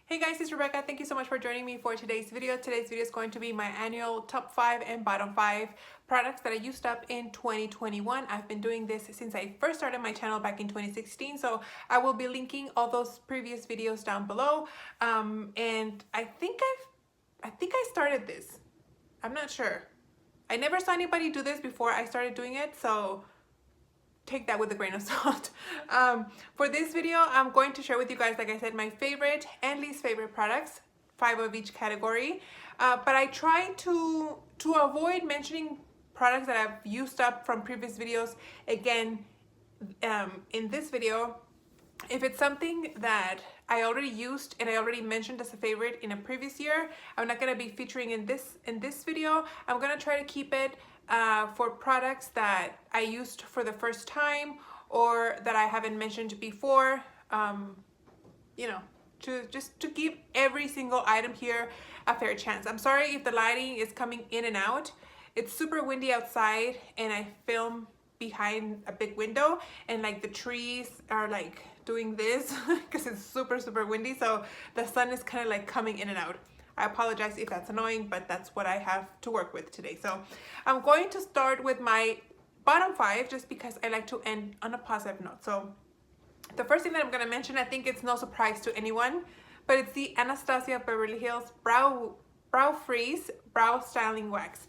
Hey guys, it's Rebecca. Thank you so much for joining me for today's video. Today's video is going to be my annual top 5 and bottom 5 products that I used up in 2021. I've been doing this since I first started my channel back in 2016, so I will be linking all those previous videos down below. And I think I started this. I'm not sure. I never saw anybody do this before I started doing it, so take that with a grain of salt. For this video, I'm going to share with you guys, like I said, my favorite and least favorite products, 5 of each category. But I try to avoid mentioning products that I've used up from previous videos. Again, in this video, if it's something that I already used and I already mentioned as a favorite in a previous year, I'm not going to be featuring in this video. I'm going to try to keep it for products that I used for the first time or that I haven't mentioned before, you know, to give every single item here a fair chance. I'm sorry if the lighting is coming in and out. It's super windy outside and I film behind a big window and like the trees are like doing this because it's super windy, so the sun is kind of like coming in and out. I apologize if that's annoying, but that's what I have to work with today. So I'm going to start with my bottom 5 just because I like to end on a positive note. So the first thing that I'm going to mention, I think it's no surprise to anyone, but it's the Anastasia Beverly Hills Brow Freeze Brow Styling Wax.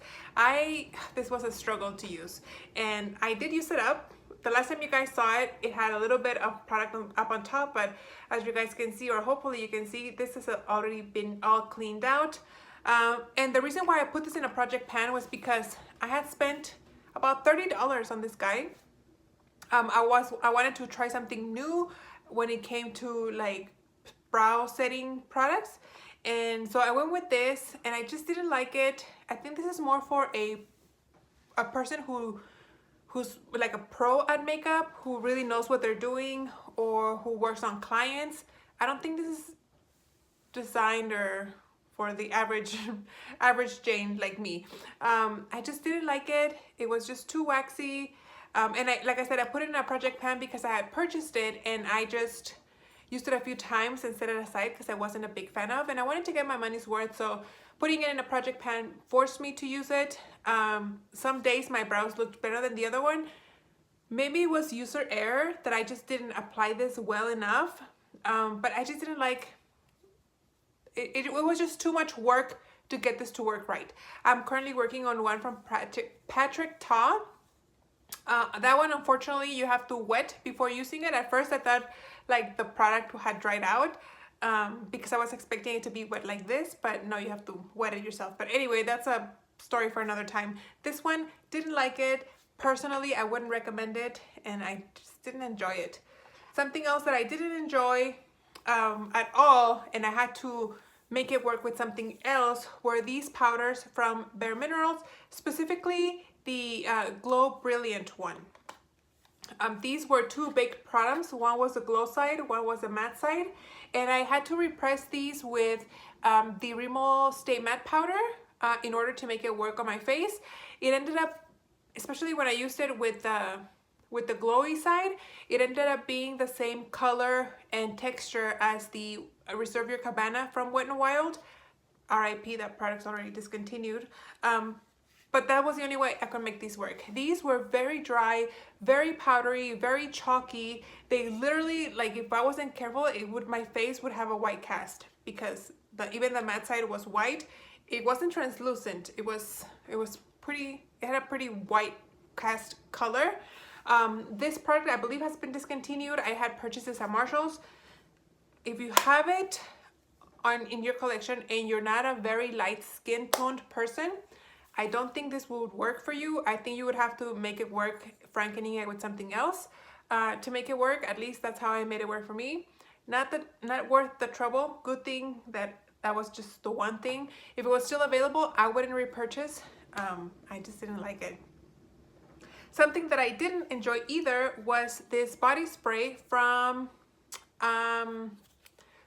This was a struggle to use, and I did use it up. The last time you guys saw it, it had a little bit of product up on top, but as you guys can see, or hopefully you can see, this has already been all cleaned out. And the reason why I put this in a project pan was because I had spent about $30 on this guy. I wanted to try something new when it came to like brow setting products. And so I went with this and I just didn't like it. I think this is more for a person who's like a pro at makeup, who really knows what they're doing or who works on clients. I don't think this is designed or for the average Jane like me. I just didn't like it. It was just too waxy. And like I said, I put it in a project pan because I had purchased it and I just used it a few times and set it aside because I wasn't a big fan of, and I wanted to get my money's worth. So putting it in a project pan forced me to use it. Some days my brows looked better than the other one. Maybe it was user error that I just didn't apply this well enough. But I just didn't like it. It was just too much work to get this to work right. I'm currently working on one from Patrick Ta. That one, unfortunately, you have to wet before using it. At first I thought like the product had dried out because I was expecting it to be wet like this, but no, you have to wet it yourself. But anyway, that's a story for another time. This one, didn't like it. Personally, I wouldn't recommend it, and I just didn't enjoy it. Something else that I didn't enjoy at all, and I had to make it work with something else, were these powders from Bare Minerals, specifically the Glow Brilliant one. These were two baked products. One was the glow side, one was the matte side, and I had to repress these with the Rimmel Stay Matte powder in order to make it work on my face. It ended up, especially when I used it with the glowy side, it ended up being the same color and texture as the Reserve Your Cabana from Wet n Wild. RIP, that product's already discontinued. But that was the only way I could make these work. These were very dry, very powdery, very chalky. They literally, like, if I wasn't careful, my face would have a white cast because even the matte side was white. It wasn't translucent. It had a pretty white cast color. This product, I believe, has been discontinued. I had purchased this at Marshall's. If you have it in your collection and you're not a very light skin toned person, I don't think this would work for you. I think you would have to make it work, frankening it with something else to make it work. At least that's how I made it work for me. Not worth the trouble. Good thing that was just the one thing. If it was still available, I wouldn't repurchase. I just didn't like it. Something that I didn't enjoy either was this body spray from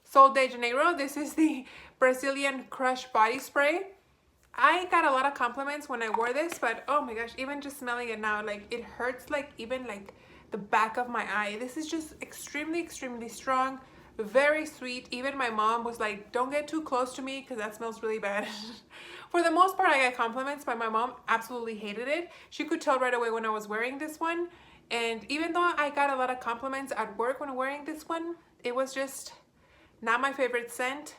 Sol de Janeiro. This is the Brazilian Crush Body Spray. I got a lot of compliments when I wore this, but oh my gosh, even just smelling it now, like it hurts, like even like the back of my eye. This is just extremely strong, very sweet. Even my mom was like, don't get too close to me because that smells really bad. For the most part, I got compliments, but my mom absolutely hated it. She could tell right away when I was wearing this one. And even though I got a lot of compliments at work when wearing this one, it was just not my favorite scent.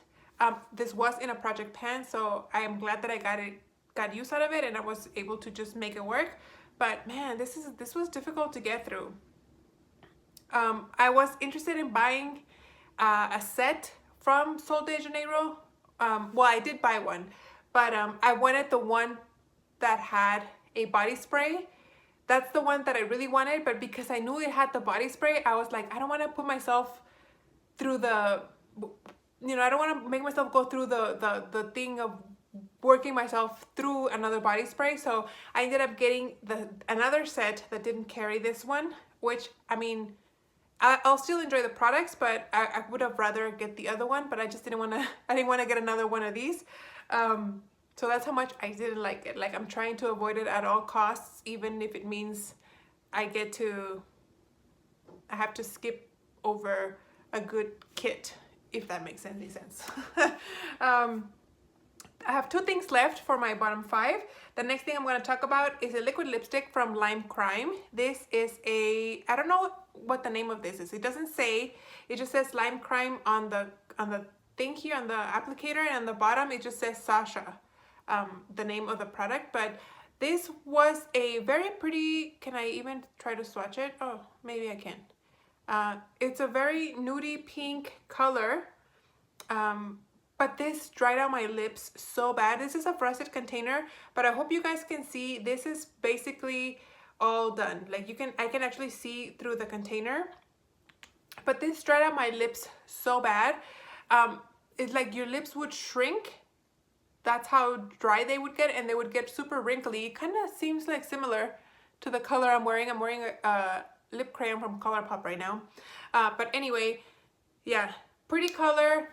This was in a project pan, so I am glad that I got use out of it and I was able to just make it work. But man, this was difficult to get through. I was interested in buying a set from Sol de Janeiro. Well, I did buy one, but I wanted the one that had a body spray. That's the one that I really wanted, but because I knew it had the body spray, I was like, I don't want to put myself through the, I don't want to make myself go through the thing of working myself through another body spray. So I ended up getting another set that didn't carry this one, which, I mean, I'll still enjoy the products, but I would have rather get the other one, but I just didn't want to get another one of these. So that's how much I didn't like it. Like, I'm trying to avoid it at all costs, even if it means I have to skip over a good kit, if that makes any sense. I have 2 things left for my bottom 5. The next thing I'm going to talk about is a liquid lipstick from Lime Crime. This is I don't know what the name of this is. It doesn't say. It just says Lime Crime on the thing here, on the applicator, and on the bottom it just says Sasha, the name of the product. But this was a very pretty, can I even try to swatch it? Oh, maybe I can. It's a very nudie pink color. But this dried out my lips so bad. This is a frosted container, but I hope you guys can see this is basically all done. Like, I can actually see through the container. But this dried out my lips so bad. It's like your lips would shrink. That's how dry they would get, and they would get super wrinkly. It kind of seems like similar to the color I'm wearing. I'm wearing a lip crayon from ColourPop right now. But anyway, yeah, pretty color.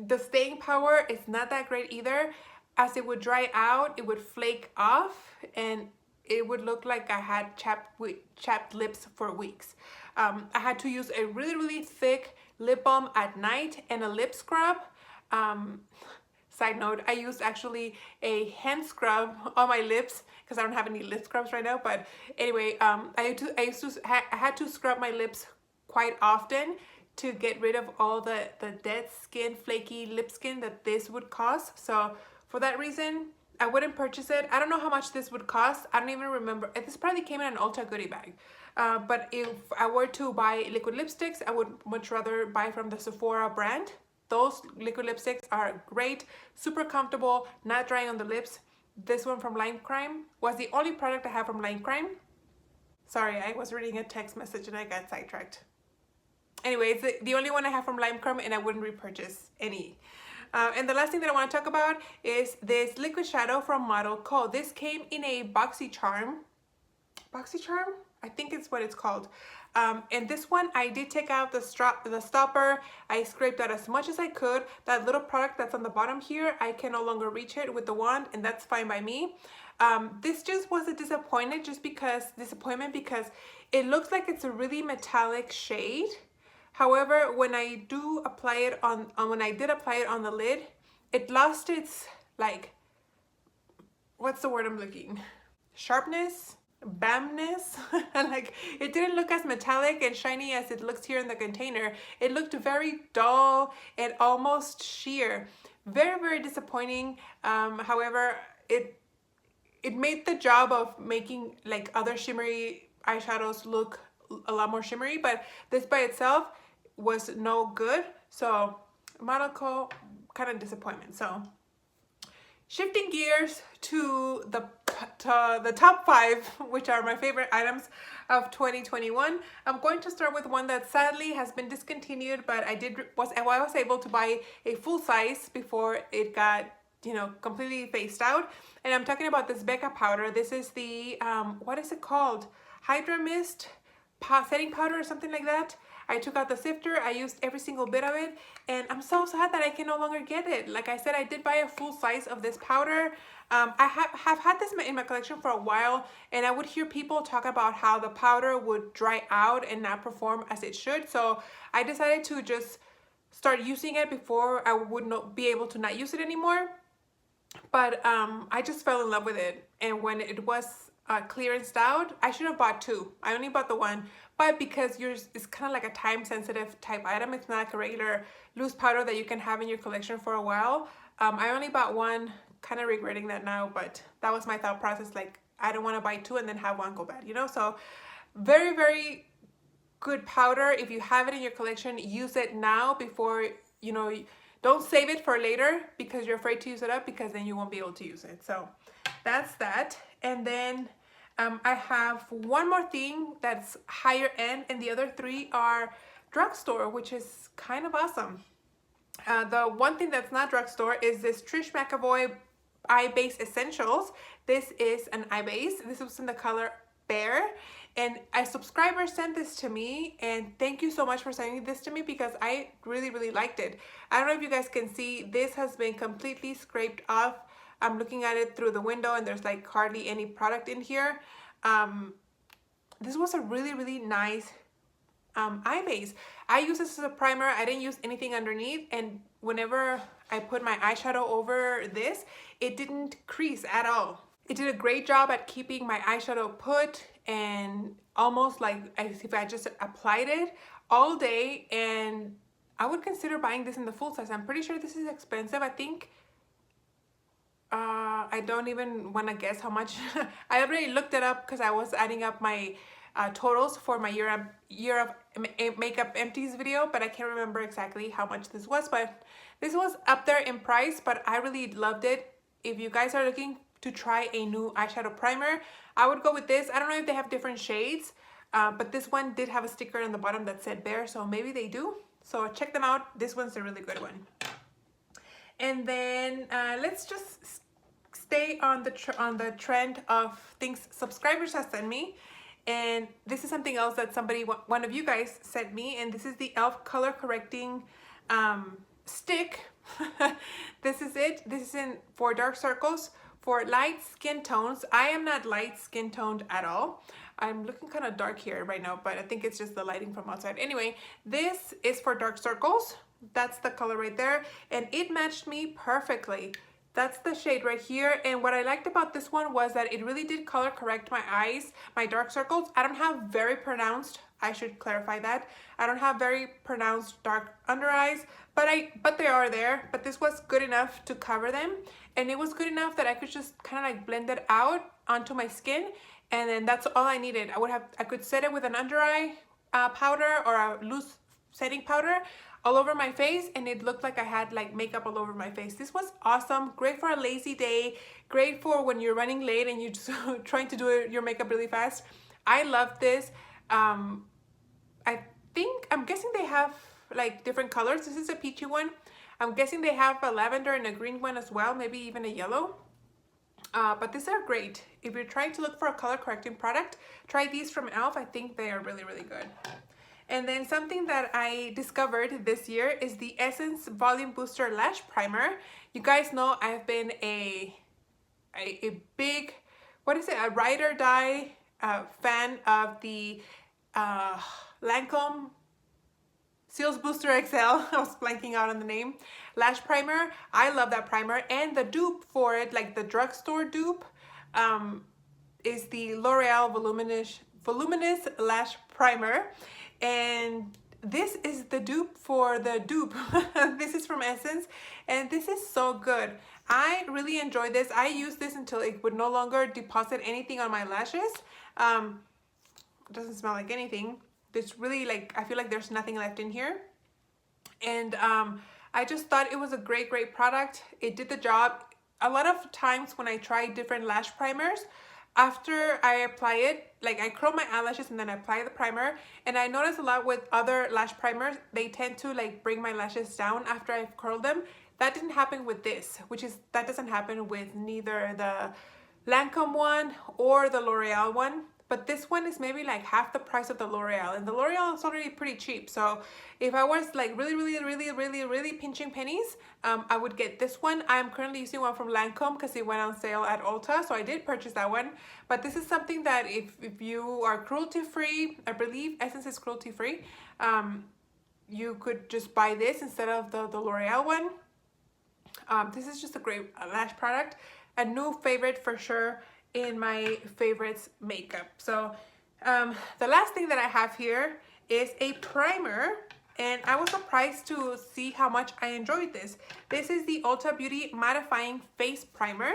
The staying power is not that great either. As it would dry out, it would flake off and it would look like I had chapped lips for weeks. I had to use a really, really thick lip balm at night and a lip scrub. Side note, I used actually a hand scrub on my lips because I don't have any lip scrubs right now. But anyway, I had to scrub my lips quite often to get rid of all the dead skin, flaky lip skin that this would cause. So for that reason, I wouldn't purchase it. I don't know how much this would cost. I don't even remember. This probably came in an Ulta goodie bag. But if I were to buy liquid lipsticks, I would much rather buy from the Sephora brand. Those liquid lipsticks are great, super comfortable, not drying on the lips. This one from Lime Crime was the only product I have from Lime Crime. Sorry, I was reading a text message and I got sidetracked. Anyway, it's the only one I have from Lime Crime, and I wouldn't repurchase any. And the last thing that I want to talk about is this liquid shadow from Model Co. This came in a BoxyCharm. BoxyCharm? I think it's what it's called. And this one, I did take out the stopper. I scraped out as much as I could. That little product that's on the bottom here, I can no longer reach it with the wand, and that's fine by me. This just was a disappointment because it looks like it's a really metallic shade. However, when I did apply it on the lid, it lost its, like, what's the word I'm looking? Sharpness? Bamness? Like, it didn't look as metallic and shiny as it looks here in the container. It looked very dull and almost sheer. Very, very disappointing. However, it made the job of making, like, other shimmery eyeshadows look a lot more shimmery, but this by itself was no good. So Model Co, kind of disappointment. So shifting gears to the top 5, which are my favorite items of 2021. I'm going to start with one that sadly has been discontinued, but I was able to buy a full size before it got, completely phased out. And I'm talking about this Becca powder. This is the what is it called? Hydra Mist setting powder or something like that. I took out the sifter, I used every single bit of it, and I'm so sad that I can no longer get it. Like I said, I did buy a full size of this powder. I have had this in my collection for a while, and I would hear people talk about how the powder would dry out and not perform as it should. So I decided to just start using it before I would not be able to not use it anymore. But I just fell in love with it, and when it was clearanced out, I should have bought two. I only bought the one, but because yours is kind of like a time sensitive type item, it's not like a regular loose powder that you can have in your collection for a while. I only bought one, kind of regretting that now, but that was my thought process. Like, I don't want to buy two and then have one go bad, you know? So very, very good powder. If you have it in your collection, use it now before, you know, don't save it for later because you're afraid to use it up, because then you won't be able to use it. So that's that. And then I have one more thing that's higher end, and the other three are drugstore, which is kind of awesome. The one thing that's not drugstore is this Trish McEvoy Eye Base Essentials. This is an eye base. This was in the color Bear, and a subscriber sent this to me, and thank you so much for sending this to me because I really, really liked it. I don't know if you guys can see, this has been completely scraped off. I'm looking at it through the window and there's like hardly any product in here. This was a really, really nice eye base. I use this as a primer. I didn't use anything underneath, and whenever I put my eyeshadow over this, it didn't crease at all. It did a great job at keeping my eyeshadow put and almost like as if I just applied it all day, and I would consider buying this in the full size. I'm pretty sure this is expensive. I think I don't even want to guess how much. I already looked it up because I was adding up my totals for my year of makeup empties video, but I can't remember exactly how much this was, but this was up there in price, but I really loved it. If you guys are looking to try a new eyeshadow primer, I would go with this. I don't know if they have different shades, but this one did have a sticker on the bottom that said Bear, so maybe they do. So check them out. This one's a really good one. And then let's just stay on the trend of things subscribers have sent me. And this is something else that one of you guys sent me, and this is the e.l.f. color correcting stick. This is it. This is for dark circles, for light skin tones. I am not light skin toned at all. I'm looking kind of dark here right now, but I think it's just the lighting from outside. Anyway, this is for dark circles. That's the color right there, and it matched me perfectly. That's the shade right here, and what I liked about this one was that it really did color correct my eyes, my dark circles. I don't have very pronounced, I should clarify that, I don't have very pronounced dark under eyes, but they are there. But this was good enough to cover them, and it was good enough that I could just kind of like blend it out onto my skin, and then that's all I needed. I could set it with an under eye powder or a loose setting powder all over my face, and it looked like I had like makeup all over my face. This was awesome. Great for a lazy day, great for when you're running late and you're just trying to do your makeup really fast. I love this. I'm guessing they have like different colors. This is a peachy one. I'm guessing they have a lavender and a green one as well, maybe even a yellow. But these are great. If you're trying to look for a color correcting product, try these from e.l.f. I think they are really, really good. And then something that I discovered this year is the Essence Volume Booster Lash Primer. You guys know I've been a big, a ride or die fan of the Lancome Seals Booster XL. I was blanking out on the name. Lash Primer. I love that primer. And the dupe for it, like the drugstore dupe, is the L'Oreal Voluminous Lash Primer. And this is the dupe for the dupe. This is from Essence, and this is so good. I really enjoyed this. I used this until it would no longer deposit anything on my lashes. It doesn't smell like anything. It's really like, I feel like there's nothing left in here. And I just thought it was a great, great product. It did the job. A lot of times when I try different lash primers, after I apply it, like I curl my eyelashes and then I apply the primer, and I notice a lot with other lash primers, they tend to like bring my lashes down after I've curled them. That didn't happen with this, that doesn't happen with neither the Lancome one or the L'Oreal one. but this one is maybe like half the price of the L'Oreal, and the L'Oreal is already pretty cheap. So if I was like really pinching pennies, I would get this one. I'm currently using one from Lancome because it went on sale at Ulta, so I did purchase that one. But this is something that if you are cruelty free, I believe Essence is cruelty free, you could just buy this instead of the L'Oreal one. This is just a great lash product, a new favorite for sure in my favorites makeup. So the last thing that I have here is a primer, and I was surprised to see how much I enjoyed this. This is the Ulta Beauty Mattifying Face Primer,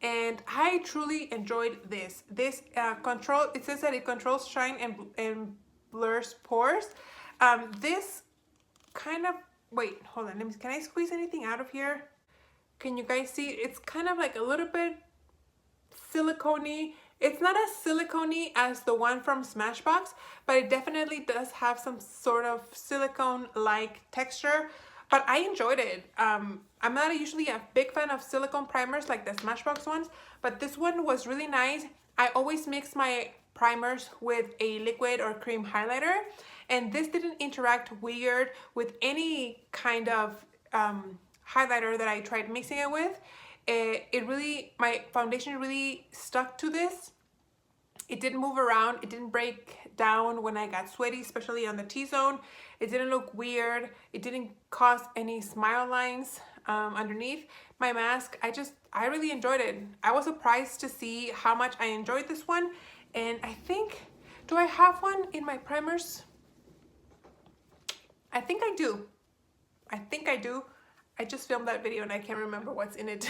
and I truly enjoyed this. This it says that it controls shine and blurs pores. This kind of, wait, hold on, can I squeeze anything out of here? Can you guys see? It's kind of like a little bit silicone-y. It's not as silicone-y as the one from Smashbox, but it definitely does have some sort of silicone-like texture, but I enjoyed it. I'm not usually a big fan of silicone primers like the Smashbox ones, but this one was really nice. I always mix my primers with a liquid or cream highlighter, and this didn't interact weird with any kind of highlighter that I tried mixing it with. My foundation really stuck to this. It didn't move around. It didn't break down when I got sweaty, especially on the T-zone. It didn't look weird. It didn't cause any smile lines underneath my mask. I really enjoyed it. I was surprised to see how much I enjoyed this one. And I think, do I have one in my primers? I think I do. I just filmed that video and I can't remember what's in it.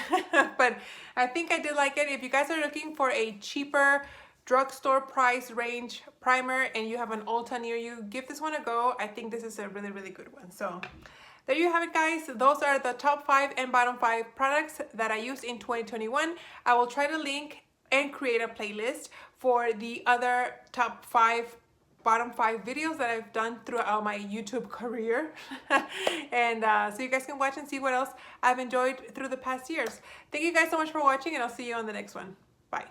But I think I did like it. If you guys are looking for a cheaper drugstore price range primer and you have an Ulta near you, give this one a go. I think this is a really good one. So there you have it, guys. Those are the top 5 and bottom 5 products that I used in 2021. I will try to link and create a playlist for the other top 5 bottom 5 videos that I've done throughout my YouTube career. And so you guys can watch and see what else I've enjoyed through the past years. Thank you guys so much for watching, and I'll see you on the next one. Bye.